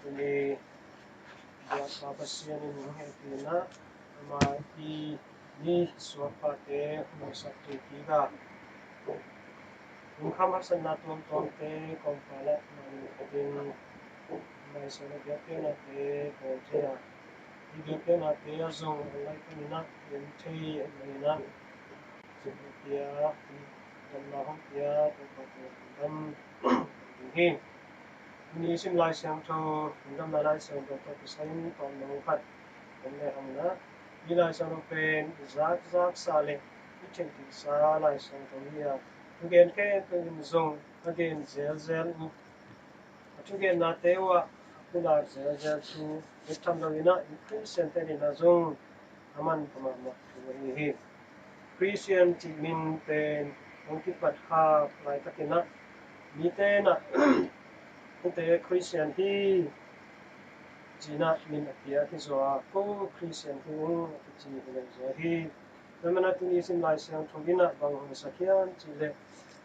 ini buat pasien ini hepina ama ni suapate musakti tiga Muhammad sanatun tonte kompala manlangin Missa Biakpiakna te kojia Biakpiakna te azong leitungah mite nangina sepertia manlangin dia dan nangin ini sim lai siangthona dam lai siangthona to pisain tom nongkat omle hamna bila siang pen zak sale ichen ti sa lai siangthona ya again ke pen zong again zel again na tewa bila zel tu itam dawina Christian te na zong aman pamama hi Christian ti min pen ongkipat ha lai takina mite na Mite Christian hi China min apia ki zoa ko Christian hi chi le zo hi namana tuni sim lai siang thogina bang hong sakhian chile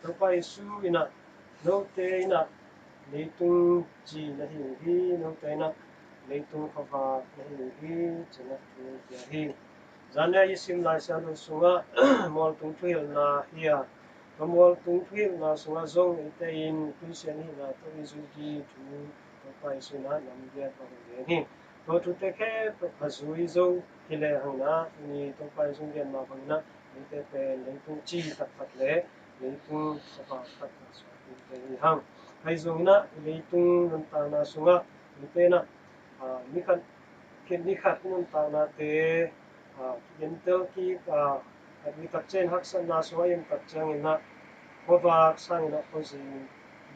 topa isu ina no te ina leitung chi na hi no te ina leitung khava na hi china tu ya hi zania isim lai siang do sunga mol tung thil na hiya Kamwal tungkil na sunga zong ite in Christian hi na to izuji tu topa isu na nambiat panggen to tu teke to azui zo kile hangna ni topa isu gen ma bangna ite pe leitung chi tak le leitung sapa tak na so ite hi hang hai zong na leitung nanta na sunga ite na nikan ken nikhat nanta na te yentel ki Kami kapchen haksan na suayim kapchang ina Khuppi sang ina posing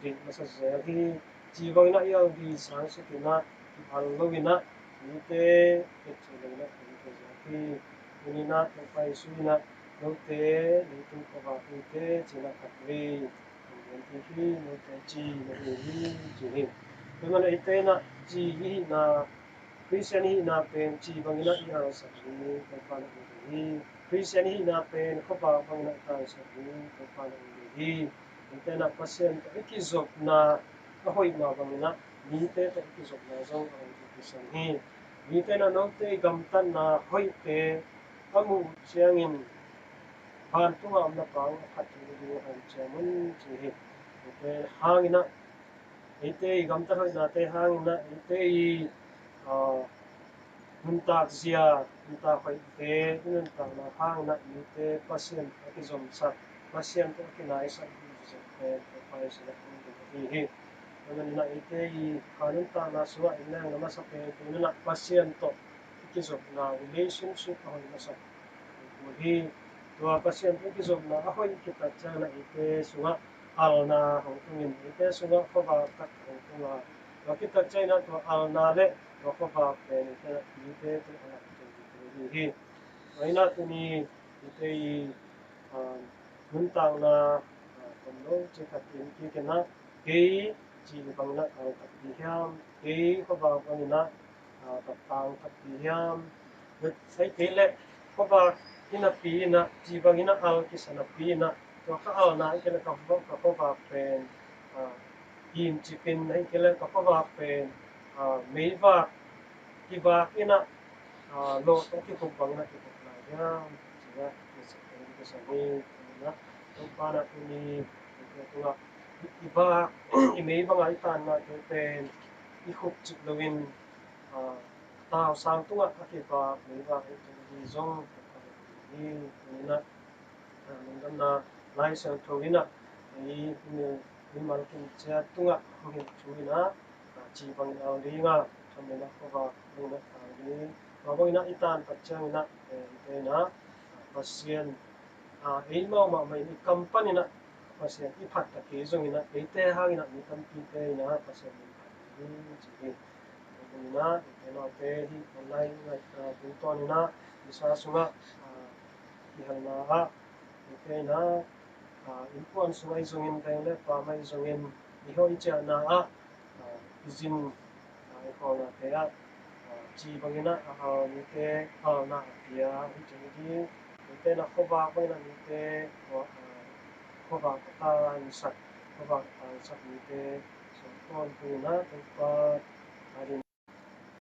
di masa zeri jiwang ina yang di sang sikina allo ina mite kecil ina mite zeri ini na topai su ina note itu Khuppi mite cina katli kemudian tihi note ji note ji dengan itu na ji na Christian hi na pen chi bangina iya sakni topai ini Christian hi na pen Khuppi bangina kai sakni topai hi intena pasien ta ikizop na ahoi ma bangina mite ta ikizop na zong ang Christian hi mite na note gamtan na hoi te amu siangin ban tunga amna pang khatu du han chamun chi hi te hangina ite gamtan hoi na te hangina ite i Muntak zia, muntak hoi te, muntak na hang na mite pasien ikizom sa pasien to kinai sa te pai sila hi naman na ite i kanun ta na suwa ina nga masa pe na pasien to ikizom na relationship hoi masa hi to pasien ikizom na ahoi kita chana ite suwa al na hong tungin ite suwa khoba tak hong tunga kita chana to al na le to khoba pe ite to ala hi aina tuni ite i muntang na kondo cekatin ki kena kei chi bangna kang katiham kei khoba bangna tatang katiham sai tele khoba ina pi na chi bangina al kisana pi na to ka al na ikela ka khoba pen in chipin na ikela ka khoba pen meiwa kiba ina lo to ki bangna ki na ya chiga kisani na para kuni tua iba imei banga itan na pen ikhup chip lowin tao sang tunga akiba meiba i zong ni na nandam na lai sang thogina ni malkin cha tunga ngi chuina chi bang na ringa thamena khoba nuna ni babona itan pachang na na pasien ei mau ma mai company na pasien i phat ta ke zong ina te hangina mi tam pi te ina pasien ni chi na ina te hi online ngai tu ton ina isa sunga ki halna ha te na influence sunga zong in te le pa mai zong in i hoi cha na izin ko na te a chi bangina ni te na pia hi chi te na khoba ko na ni te khoba ta ni sak khoba ta sak ni te so kon tu na pa